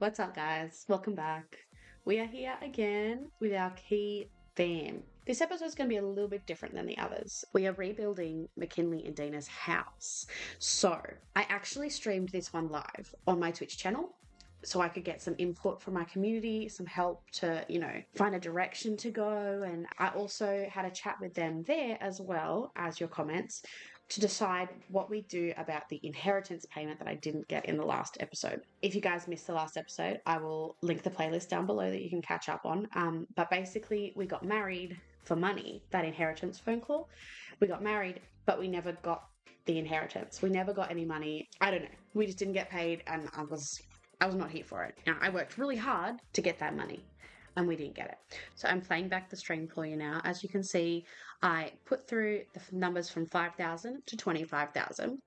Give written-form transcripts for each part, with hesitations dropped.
What's up, guys? Welcome back. We are here again with our key theme. This episode is going to be a little bit different than the others. We are rebuilding Mckinley and Dina's house. So, I actually streamed this one live on my Twitch channel so I could get some input from my community, some help to, find a direction to go. And I also had a chat with them there as well as your comments to decide what we do about the inheritance payment that I didn't get in the last episode. If you guys missed the last episode, I will link the playlist down below that you can catch up on. But basically, we got married for money, that inheritance phone call. We got married, but we never got the inheritance. We never got any money. I don't know. We just didn't get paid, and I was not here for it. Now, I worked really hard to get that money, and we didn't get it. So I'm playing back the stream for you now. As you can see, I put through the numbers from 5,000 to 25,000,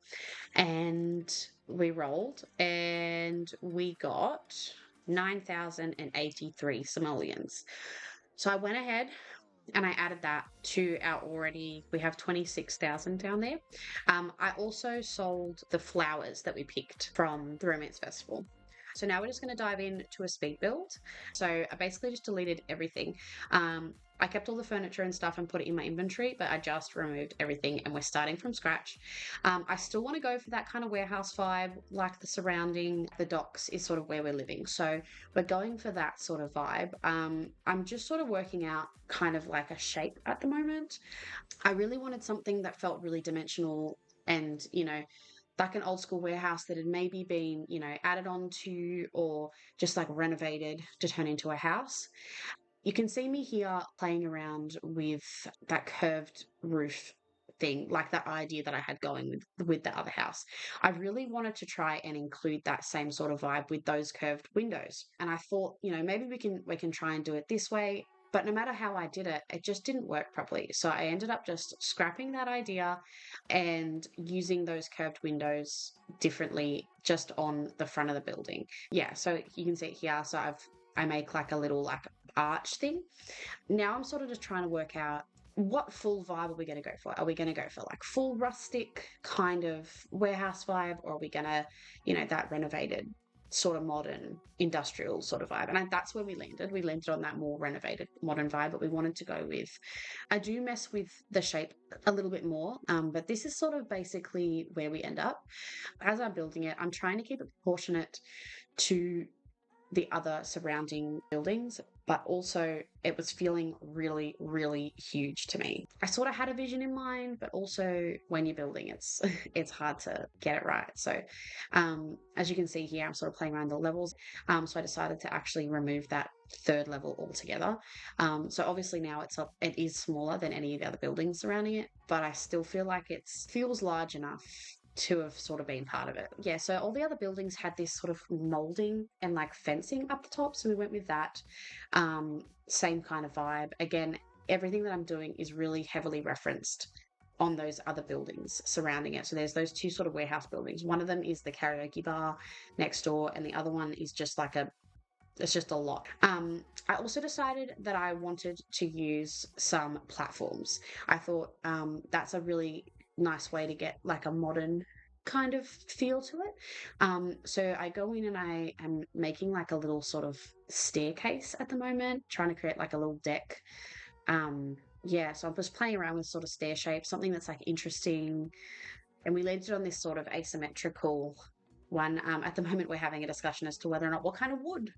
and we rolled, and we got 9,083 simoleons. So I went ahead and I added that to our we have 26,000 down there. I also sold the flowers that we picked from the Romance Festival. So now we're just going to dive into a speed build. So I basically just deleted everything. I kept all the furniture and stuff and put it in my inventory, but I just removed everything and we're starting from scratch. I still want to go for that kind of warehouse vibe, like the surrounding, the docks is sort of where we're living. So we're going for that sort of vibe. I'm just sort of working out kind of like a shape at the moment. I really wanted something that felt really dimensional and, like an old school warehouse that had maybe been, added on to or just like renovated to turn into a house. You can see me here playing around with that curved roof thing, like that idea that I had going with the other house. I really wanted to try and include that same sort of vibe with those curved windows. And I thought, maybe we can try and do it this way. But no matter how I did it, it just didn't work properly. So I ended up just scrapping that idea and using those curved windows differently just on the front of the building. Yeah, so you can see it here. So I make like a little like arch thing. Now I'm sort of just trying to work out what full vibe are we going to go for? Are we going to go for like full rustic kind of warehouse vibe, or are we going to, that renovated sort of modern industrial sort of vibe? And that's where we landed. We landed on that more renovated modern vibe, but we wanted to go with, I do mess with the shape a little bit more, but this is sort of basically where we end up. As I'm building it, I'm trying to keep it proportionate to the other surrounding buildings, but also it was feeling really, really huge to me. I sort of had a vision in mind, but also when you're building, it's hard to get it right. So as you can see here, I'm sort of playing around the levels. So I decided to actually remove that third level altogether. So obviously now it is smaller than any of the other buildings surrounding it, but I still feel like it feels large enough to have sort of been part of it. Yeah, so all the other buildings had this sort of molding and like fencing up the top, so we went with that. Same kind of vibe. Again, everything that I'm doing is really heavily referenced on those other buildings surrounding it. So there's those two sort of warehouse buildings. One of them is the karaoke bar next door, and the other one is just like it's just a lot. I also decided that I wanted to use some platforms. I thought that's a really nice way to get like a modern kind of feel to it. So I go in and I am making like a little sort of staircase at the moment, trying to create like a little deck. Yeah, so I'm just playing around with sort of stair shapes, something that's like interesting. And we landed on this sort of asymmetrical one. At the moment, we're having a discussion as to whether or not what kind of wood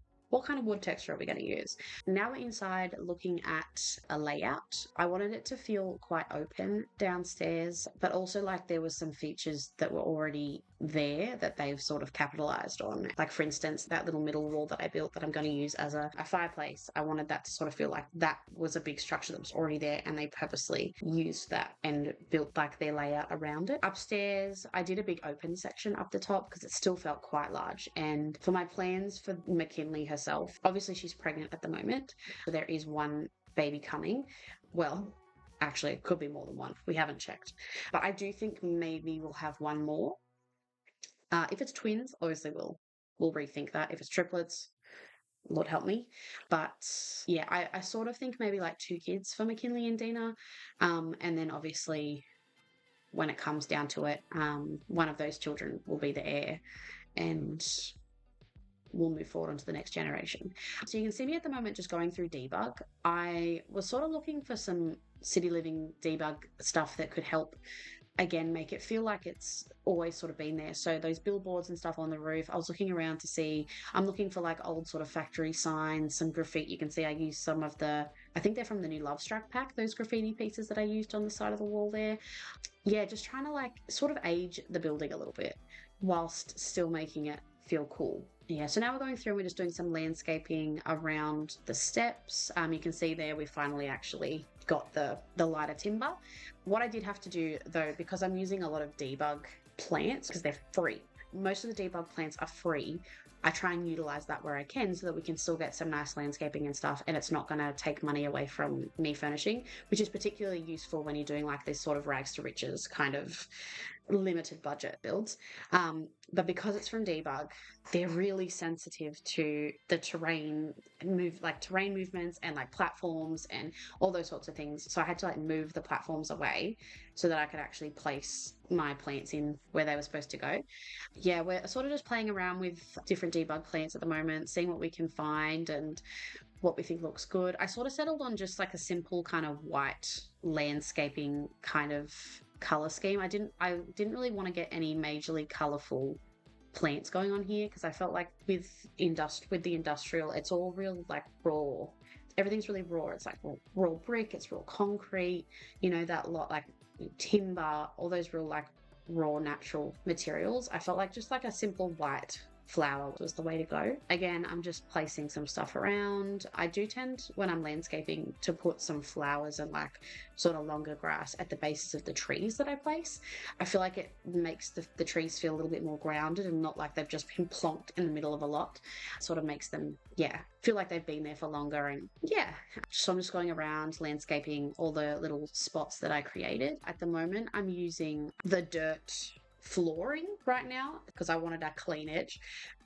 texture are we going to use. Now we're inside looking at a layout. I wanted it to feel quite open downstairs, but also like there was some features that were already there that they've sort of capitalized on. Like for instance, that little middle wall that I built that I'm going to use as a fireplace. I wanted that to sort of feel like that was a big structure that was already there, and they purposely used that and built like their layout around it. Upstairs, I did a big open section up the top because it still felt quite large. And for my plans for Mckinley herself, obviously she's pregnant at the moment, so there is one baby coming. Well, actually, it could be more than one. We haven't checked. But I do think maybe we'll have one more. If it's twins, obviously we'll rethink that. If it's triplets, Lord help me. But yeah, I sort of think maybe like 2 kids for Mckinley and Dina. And then obviously when it comes down to it, one of those children will be the heir. And we'll move forward onto the next generation. So you can see me at the moment just going through debug. I was sort of looking for some city living debug stuff that could help, again, make it feel like it's always sort of been there. So those billboards and stuff on the roof, I was looking around to see, I'm looking for like old sort of factory signs, some graffiti. You can see I used some of I think they're from the new Love Struck pack, those graffiti pieces that I used on the side of the wall there. Yeah, just trying to like sort of age the building a little bit whilst still making it feel cool. Yeah, so now we're going through and we're just doing some landscaping around the steps. You can see there we finally actually got the lighter timber. What I did have to do though, because I'm using a lot of debug plants because they're free. Most of the debug plants are free. I try and utilize that where I can so that we can still get some nice landscaping and stuff, and it's not going to take money away from me furnishing, which is particularly useful when you're doing like this sort of rags to riches kind of limited budget builds. But because it's from debug, they're really sensitive to the terrain movements and like platforms and all those sorts of things. So I had to like move the platforms away so that I could actually place my plants in where they were supposed to go. Yeah, we're sort of just playing around with different debug plants at the moment, seeing what we can find and what we think looks good. I sort of settled on just like a simple kind of white landscaping kind of color scheme. I didn't really want to get any majorly colorful plants going on here because I felt like with the industrial, it's all real like raw. Everything's really raw. It's like raw brick, it's raw concrete, that lot like timber, all those real like raw natural materials. I felt like just like a simple white flower was the way to go. Again, I'm just placing some stuff around. I do tend, when I'm landscaping, to put some flowers and like sort of longer grass at the bases of the trees that I place. I feel like it makes the trees feel a little bit more grounded and not like they've just been plonked in the middle of a lot. It sort of makes them, feel like they've been there for longer. And so I'm just going around landscaping all the little spots that I created. At the moment, I'm using the dirt flooring right now because I wanted a clean edge,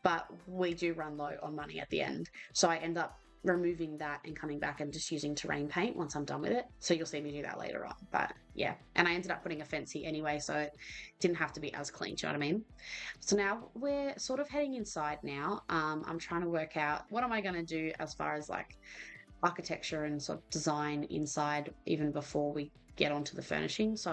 but we do run low on money at the end, so I end up removing that and coming back and just using terrain paint once I'm done with it. So you'll see me do that later on. But yeah, and I ended up putting a fence here anyway, so it didn't have to be as clean. Do you know what I mean? So now we're sort of heading inside now. I'm trying to work out what am I going to do as far as like architecture and sort of design inside even before we get onto the furnishing. So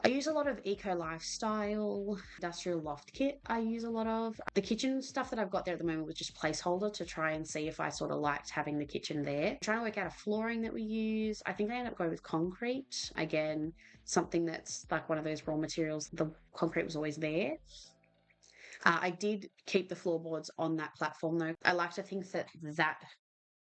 I use a lot of eco lifestyle, industrial loft kit. I use a lot of the kitchen stuff that I've got there at the moment was just placeholder to try and see if I sort of liked having the kitchen there. I'm trying to work out a flooring that we use. I think I ended up going with concrete. Again, something that's like one of those raw materials. The concrete was always there. I did keep the floorboards on that platform though. I like to think that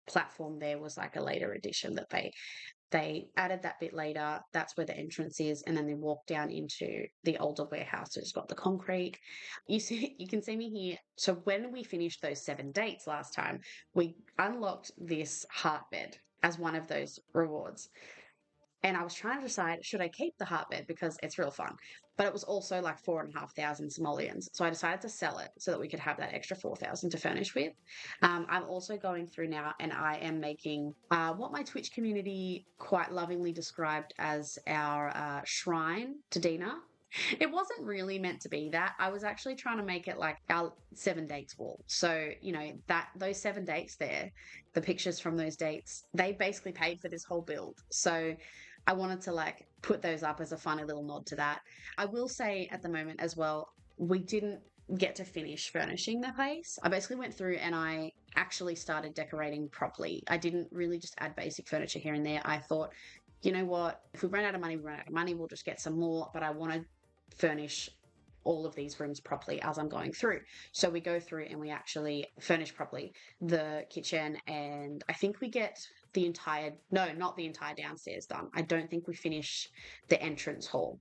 platform there was like a later addition that they added that bit later. That's where the entrance is, and then they walk down into the older warehouse. So it's got the concrete. You can see me here. So when we finished those 7 dates last time, we unlocked this heart bed as one of those rewards. And I was trying to decide, should I keep the heart bed because it's real fun? But it was also like 4,500 simoleons. So I decided to sell it so that we could have that extra 4,000 to furnish with. I'm also going through now and I am making what my Twitch community quite lovingly described as our shrine to Dina. It wasn't really meant to be that. I was actually trying to make it like our 7 dates wall. So, those 7 dates there, the pictures from those dates, they basically paid for this whole build. So I wanted to like put those up as a funny little nod to that. I will say at the moment as well, we didn't get to finish furnishing the place. I basically went through and I actually started decorating properly. I didn't really just add basic furniture here and there. I thought, you know what, if we run out of money, we'll just get some more, but I want to furnish all of these rooms properly as I'm going through. So we go through and we actually furnish properly the kitchen, and I think we get not the entire downstairs done. I don't think we finish the entrance hall,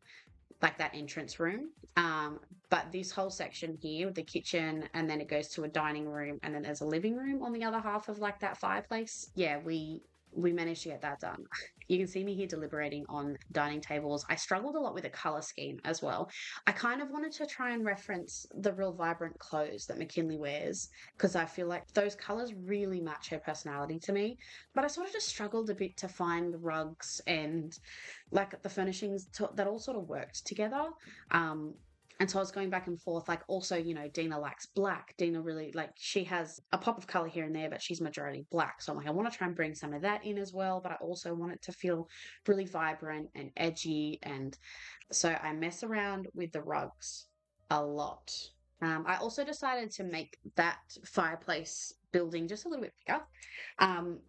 like that entrance room. But this whole section here with the kitchen, and then it goes to a dining room, and then there's a living room on the other half of like that fireplace. Yeah, we managed to get that done. You can see me here deliberating on dining tables. I struggled a lot with the color scheme as well. I kind of wanted to try and reference the real vibrant clothes that Mckinley wears because I feel like those colors really match her personality to me. But I sort of just struggled a bit to find the rugs and like the furnishings that all sort of worked together. And so I was going back and forth, like also, Dina likes black. Dina really like she has a pop of color here and there, but she's majority black. So I'm like, I want to try and bring some of that in as well, but I also want it to feel really vibrant and edgy. And so I mess around with the rugs a lot. I also decided to make that fireplace building just a little bit bigger. Um,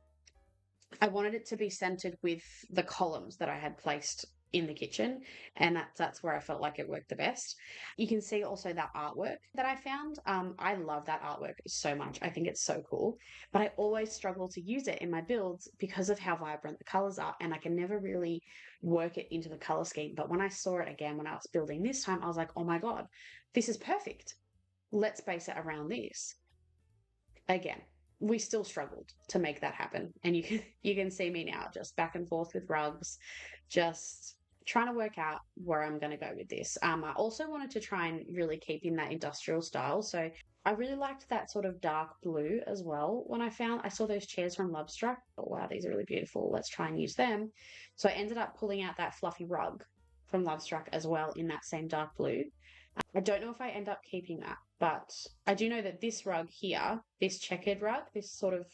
I wanted it to be centered with the columns that I had placed in the kitchen, and that's where I felt like it worked the best. You can see also that artwork that I found. I love that artwork so much. I think it's so cool, but I always struggle to use it in my builds because of how vibrant the colors are, and I can never really work it into the color scheme. But when I saw it again when I was building this time, I was like, oh my God, this is perfect. Let's base it around this. Again, we still struggled to make that happen. And you can see me now just back and forth with rugs, just trying to work out where I'm going to go with this. I also wanted to try and really keep in that industrial style. So I really liked that sort of dark blue as well. When I saw those chairs from Lovestruck, oh wow, these are really beautiful. Let's try and use them. So I ended up pulling out that fluffy rug from Lovestruck as well in that same dark blue. I don't know if I end up keeping that, but I do know that this rug here, this checkered rug, this sort of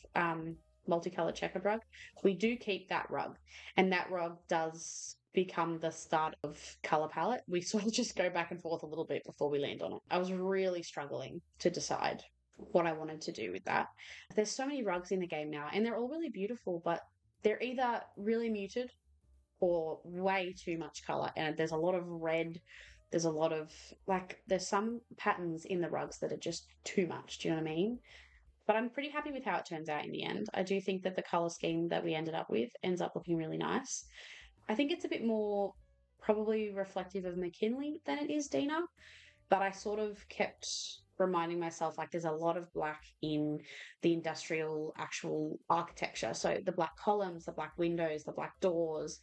multicolored checkered rug, we do keep that rug. And that rug does become the start of color palette. We sort of just go back and forth a little bit before we land on it. I was really struggling to decide what I wanted to do with that. There's so many rugs in the game now, and they're all really beautiful, but they're either really muted or way too much color. And there's a lot of red. There's a lot of there's some patterns in the rugs that are just too much. Do you know what I mean? But I'm pretty happy with how it turns out in the end. I do think that the color scheme that we ended up with ends up looking really nice. I think it's a bit more probably reflective of Mckinley than it is Dina, but I sort of kept reminding myself like there's a lot of black in the industrial actual architecture. So the black columns, the black windows, the black doors,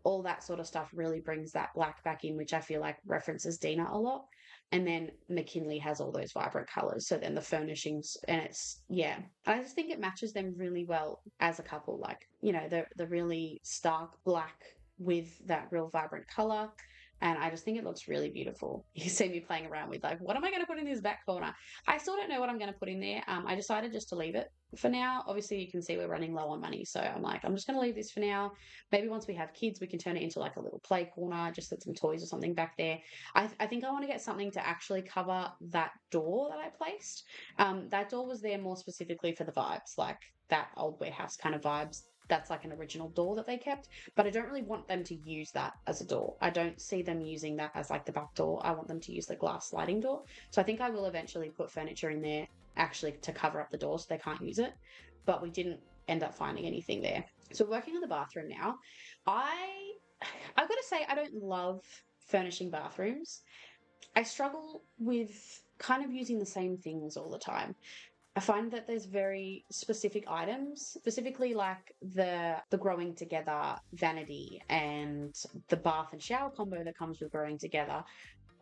all that sort of stuff really brings that black back in, which I feel like references Dina a lot. And then Mckinley has all those vibrant colors. So then the furnishings, and it's, yeah, I just think it matches them really well as a couple. Like, the really stark black with that real vibrant color. And I just think it looks really beautiful. You see me playing around with like, what am I going to put in this back corner? I still don't know what I'm going to put in there. I decided just to leave it for now. Obviously, you can see we're running low on money. So I'm like, I'm just going to leave this for now. Maybe once we have kids, we can turn it into like a little play corner, just put some toys or something back there. I think I want to get something to actually cover that door that I placed. That door was there more specifically for the vibes, like that old warehouse kind of vibes. That's like an original door that they kept, but I don't really want them to use that as a door. I don't see them using that as like the back door. I want them to use the glass sliding door. So I think I will eventually put furniture in there actually to cover up the door so they can't use it, but we didn't end up finding anything there. So working on the bathroom now, I've got to say I don't love furnishing bathrooms. I struggle with kind of using the same things all the time. I find that there's very specific items, specifically like the growing together vanity and the bath and shower combo that comes with growing together.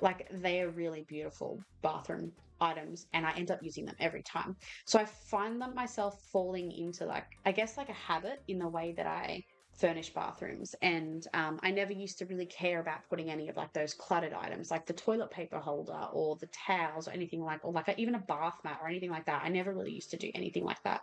Like they are really beautiful bathroom items and I end up using them every time. So I find them myself falling into like, I guess like a habit in the way that I furnish bathrooms. And I never used to really care about putting any of like those cluttered items, like the toilet paper holder or the towels or anything like, or like even a bath mat or anything like that. I never really used to do anything like that.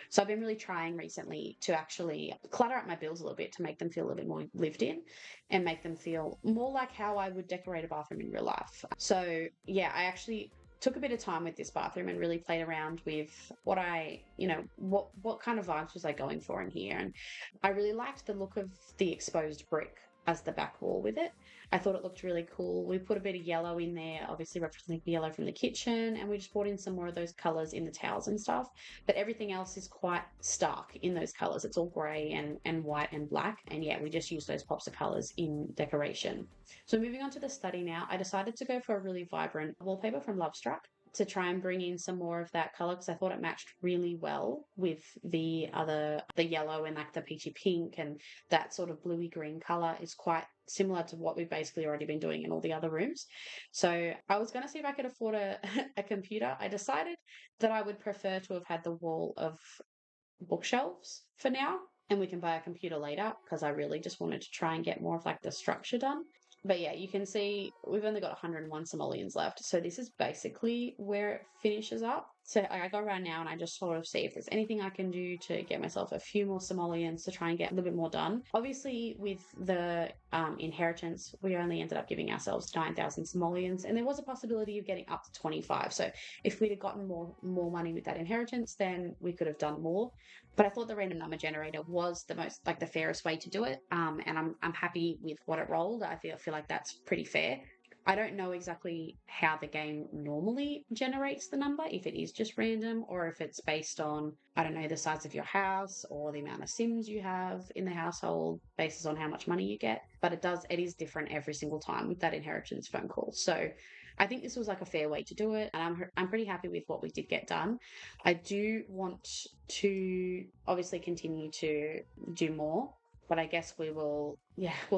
So I've been really trying recently to actually clutter up my bills a little bit to make them feel a little bit more lived in and make them feel more like how I would decorate a bathroom in real life. So yeah, I actually took a bit of time with this bathroom and really played around with what kind of vibes was I going for in here. And I really liked the look of the exposed brick as the back wall with it. I thought it looked really cool. We put a bit of yellow in there, obviously representing the yellow from the kitchen, and we just brought in some more of those colours in the towels and stuff. But everything else is quite stark in those colours. It's all grey and white and black. And yeah, we just use those pops of colours in decoration. So moving on to the study now, I decided to go for a really vibrant wallpaper from Lovestruck to try and bring in some more of that color because I thought it matched really well with the yellow and like the peachy pink, and that sort of bluey green color is quite similar to what we've basically already been doing in all the other rooms. So I was going to see if I could afford a computer. I decided that I would prefer to have had the wall of bookshelves for now, and we can buy a computer later because I really just wanted to try and get more of like the structure done. But yeah, you can see we've only got 101 simoleons left. So this is basically where it finishes up. So I go around now and I just sort of see if there's anything I can do to get myself a few more simoleons to try and get a little bit more done. Obviously, with the inheritance, we only ended up giving ourselves 9,000 simoleons, and there was a possibility of getting up to 25. So if we'd have gotten more money with that inheritance, then we could have done more. But I thought the random number generator was the most, like, the fairest way to do it. And I'm happy with what it rolled. I feel like that's pretty fair. I don't know exactly how the game normally generates the number, if it is just random or if it's based on, I don't know, the size of your house or the amount of Sims you have in the household, basis on how much money you get. But it is different every single time with that inheritance phone call. So I think this was like a fair way to do it, and I'm pretty happy with what we did get done. I do want to obviously continue to do more, but I guess we'll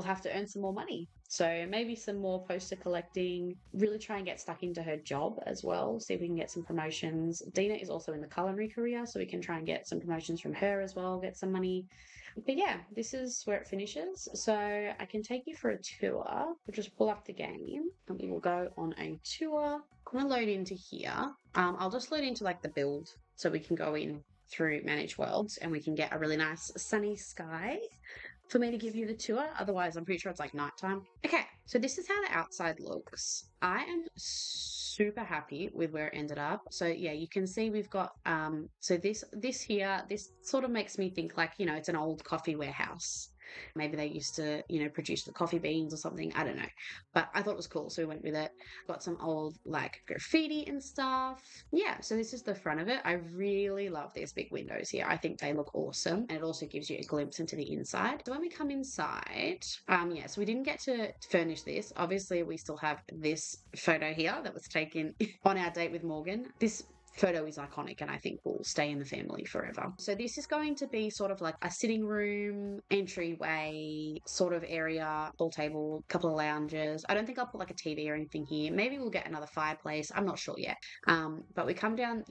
have to earn some more money. So maybe some more poster collecting, really try and get stuck into her job as well, see if we can get some promotions. Dina is also in the culinary career, so we can try and get some promotions from her as well, get some money. But yeah, this is where it finishes. So I can take you for a tour. We'll just pull up the game and we will go on a tour. I'm going to load into here. I'll just load into like the build so we can go in through Manage Worlds and we can get a really nice sunny sky for me to give you the tour. Otherwise, I'm pretty sure it's like nighttime. Okay, so this is how the outside looks. I am super happy with where it ended up. So yeah, you can see we've got so this here, this sort of makes me think like, it's an old coffee warehouse. Maybe they used to, produce the coffee beans or something. I don't know. But I thought it was cool, so we went with it. Got some old, like, graffiti and stuff. Yeah, so this is the front of it. I really love these big windows here. I think they look awesome. And it also gives you a glimpse into the inside. So when we come inside, so we didn't get to furnish this. Obviously, we still have this photo here that was taken on our date with Morgan. This photo is iconic and I think will stay in the family forever. So this is going to be sort of like a sitting room, entryway sort of area, pool table, couple of lounges. I don't think I'll put like a TV or anything here. Maybe we'll get another fireplace. I'm not sure yet. But you come down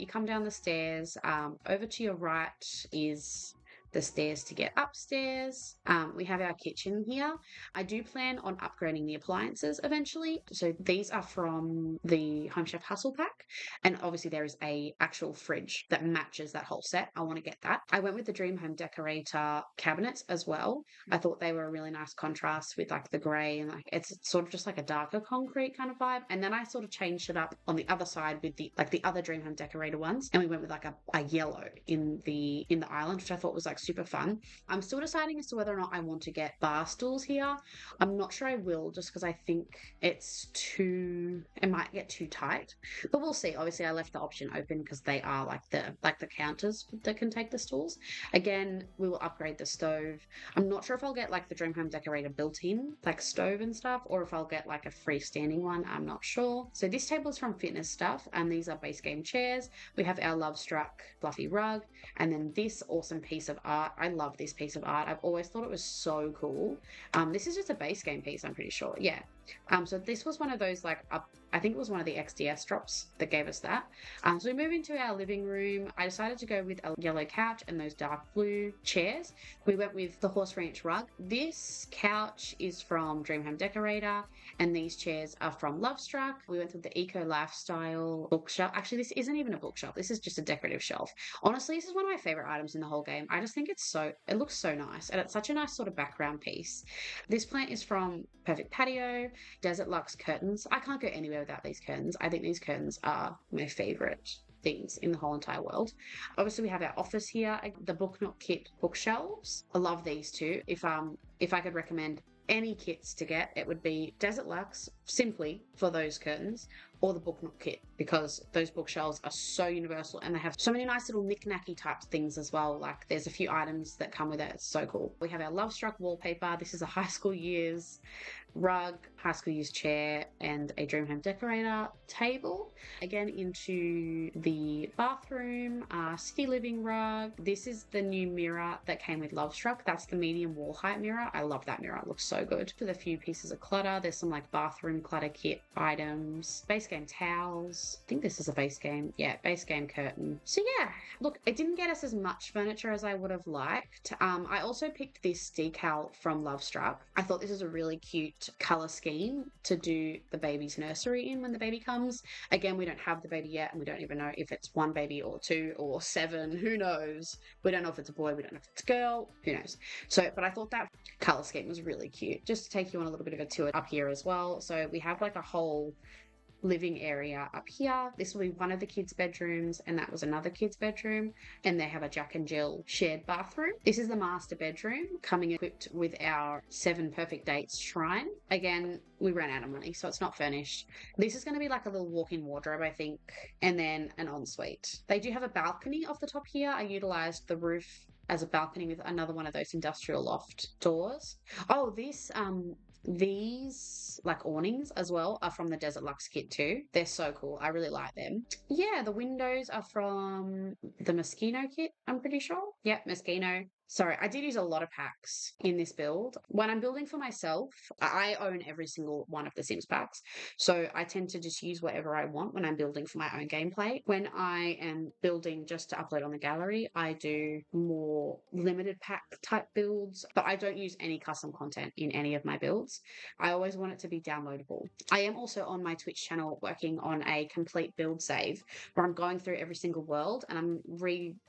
the stairs. Over to your right is the stairs to get upstairs. We have our kitchen here. I do plan on upgrading the appliances eventually. So these are from the Home Chef Hustle pack. And obviously there is a actual fridge that matches that whole set. I want to get that. I went with the Dream Home Decorator cabinets as well. I thought they were a really nice contrast with like the grey and like it's sort of just like a darker concrete kind of vibe. And then I sort of changed it up on the other side with the other Dream Home Decorator ones. And we went with like a yellow in the island, which I thought was like super fun. I'm still deciding as to whether or not I want to get bar stools here. I'm not sure I will, just because I think it might get too tight, but we'll see. Obviously I left the option open because they are like the counters that can take the stools. Again, we will upgrade the stove. I'm not sure if I'll get like the Dream Home Decorator built-in like stove and stuff, or if I'll get like a freestanding one. I'm not sure. So this table is from Fitness Stuff, and these are base game chairs. We have our Love Struck fluffy rug, and then this awesome piece of art. I love this piece of art. I've always thought it was so cool. This is just a base game piece, I'm pretty sure. Yeah. So this was one of those like I think it was one of the XDS drops that gave us that. So we move into our living room. I decided to go with a yellow couch and those dark blue chairs. We went with the Horse Ranch rug. This couch is from Dream Home Decorator, and these chairs are from Love Struck. We went with the Eco Lifestyle bookshelf. Actually, this isn't even a bookshelf. This is just a decorative shelf. Honestly, this is one of my favorite items in the whole game. I just think it looks so nice, and it's such a nice sort of background piece. This plant is from Perfect Patio. Desert Luxe curtains. I can't go anywhere without these curtains. I think these curtains are my favorite things in the whole entire world. Obviously, we have our office here, the Book Nook Kit bookshelves. I love these two. If I could recommend any kits to get, it would be Desert Luxe, simply for those curtains, or the Book Nook kit, because those bookshelves are so universal and they have so many nice little knick-knacky type things as well. Like there's a few items that come with it. It's so cool. We have our Love Struck wallpaper. This is a high school years rug, high school use chair, and a Dream Home Decorator table. Again, into the bathroom, city living rug. This is the new mirror that came with Love Struck. That's the medium wall height mirror. I love that mirror. It looks so good. With a few pieces of clutter, there's some like bathroom clutter kit items, base game towels. I think this is a base game. Yeah, base game curtain. So yeah, look, it didn't get us as much furniture as I would have liked. I also picked this decal from Love Struck. I thought this is a really cute best colour scheme to do the baby's nursery in when the baby comes. Again, we don't have the baby yet, and we don't even know if it's 1 baby or 2 or 7. Who knows? We don't know if it's a boy, we don't know if it's a girl, who knows? So, but I thought that colour scheme was really cute, just to take you on a little bit of a tour up here as well. So we have like a whole living area up here. This will be one of the kids' bedrooms, and that was another kid's bedroom, and they have a Jack and Jill shared bathroom. This is the master bedroom, coming equipped with our 7 perfect dates shrine. Again, we ran out of money, so it's not furnished. This is going to be like a little walk-in wardrobe, I think, and then an ensuite. They do have a balcony off the top here. I utilized the roof as a balcony with another one of those industrial loft doors. Oh, these like awnings as well are from the Desert Luxe kit too. They're so cool. I really like them. Yeah, the windows are from the Moschino kit, I'm pretty sure. Yep, Moschino. Sorry, I did use a lot of packs in this build. When I'm building for myself, I own every single one of the Sims packs. So I tend to just use whatever I want when I'm building for my own gameplay. When I am building just to upload on the gallery, I do more limited pack type builds, but I don't use any custom content in any of my builds. I always want it to be downloadable. I am also on my Twitch channel working on a complete build save where I'm going through every single world and I'm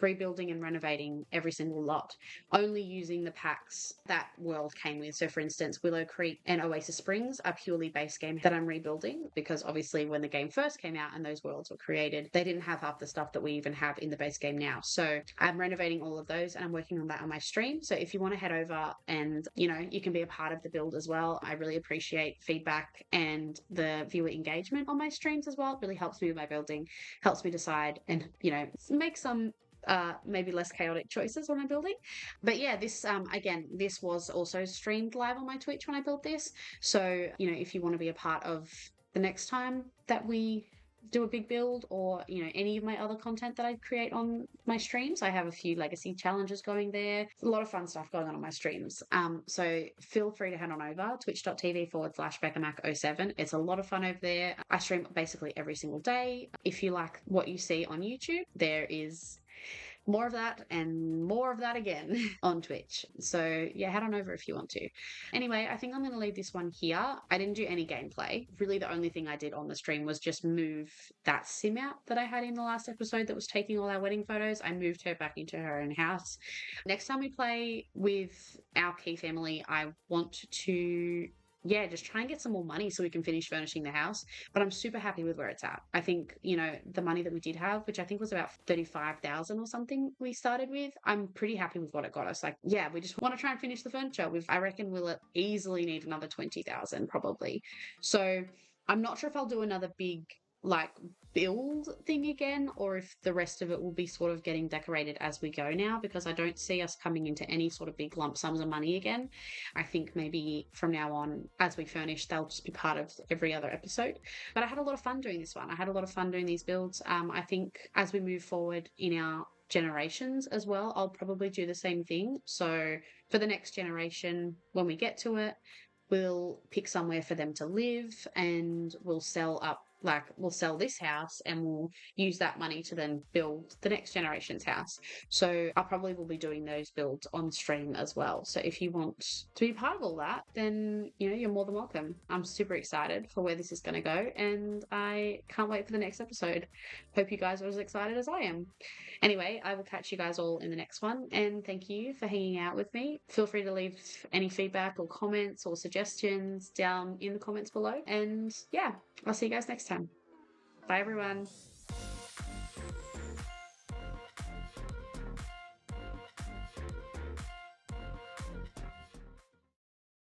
rebuilding and renovating every single lot, only using the packs that world came with. So for instance, Willow Creek and Oasis Springs are purely base game that I'm rebuilding, because obviously when the game first came out and those worlds were created, they didn't have half the stuff that we even have in the base game now. So I'm renovating all of those and I'm working on that on my stream. So if you want to head over and, you can be a part of the build as well, I really appreciate feedback and the viewer engagement on my streams as well. It really helps me with my building, helps me decide and, make some maybe less chaotic choices when I'm building. But yeah, this again, this was also streamed live on my Twitch when I built this. So, if you want to be a part of the next time that we do a big build, or any of my other content that I create on my streams, I have a few legacy challenges going there, a lot of fun stuff going on my streams. So feel free to head on over twitch.tv/BeccaMac07. It's a lot of fun over there. I stream basically every single day. If you like what you see on YouTube, there is more of that and more of that again on Twitch. So yeah, head on over if you want to. Anyway, I think I'm going to leave this one here. I didn't do any gameplay. Really, the only thing I did on the stream was just move that sim out that I had in the last episode that was taking all our wedding photos. I moved her back into her own house. Next time we play with our key family, I want to just try and get some more money so we can finish furnishing the house. But I'm super happy with where it's at. I think, the money that we did have, which I think was about 35,000 or something we started with, I'm pretty happy with what it got us. Like, yeah, we just want to try and finish the furniture. I reckon we'll easily need another 20,000 probably. So I'm not sure if I'll do another big build thing again, or if the rest of it will be sort of getting decorated as we go now, because I don't see us coming into any sort of big lump sums of money again. I think maybe from now on, as we furnish, they'll just be part of every other episode. But I had a lot of fun doing this one. I had a lot of fun doing these builds. I think as we move forward in our generations as well, I'll probably do the same thing. So for the next generation, when we get to it, we'll pick somewhere for them to live, and we'll sell this house and we'll use that money to then build the next generation's house. So I probably will be doing those builds on stream as well. So if you want to be part of all that, then you're more than welcome. I'm super excited for where this is going to go, and I can't wait for the next episode. Hope you guys are as excited as I am. Anyway, I will catch you guys all in the next one, and thank you for hanging out with me. Feel free to leave any feedback or comments or suggestions down in the comments below, and yeah, I'll see you guys next time. Bye everyone.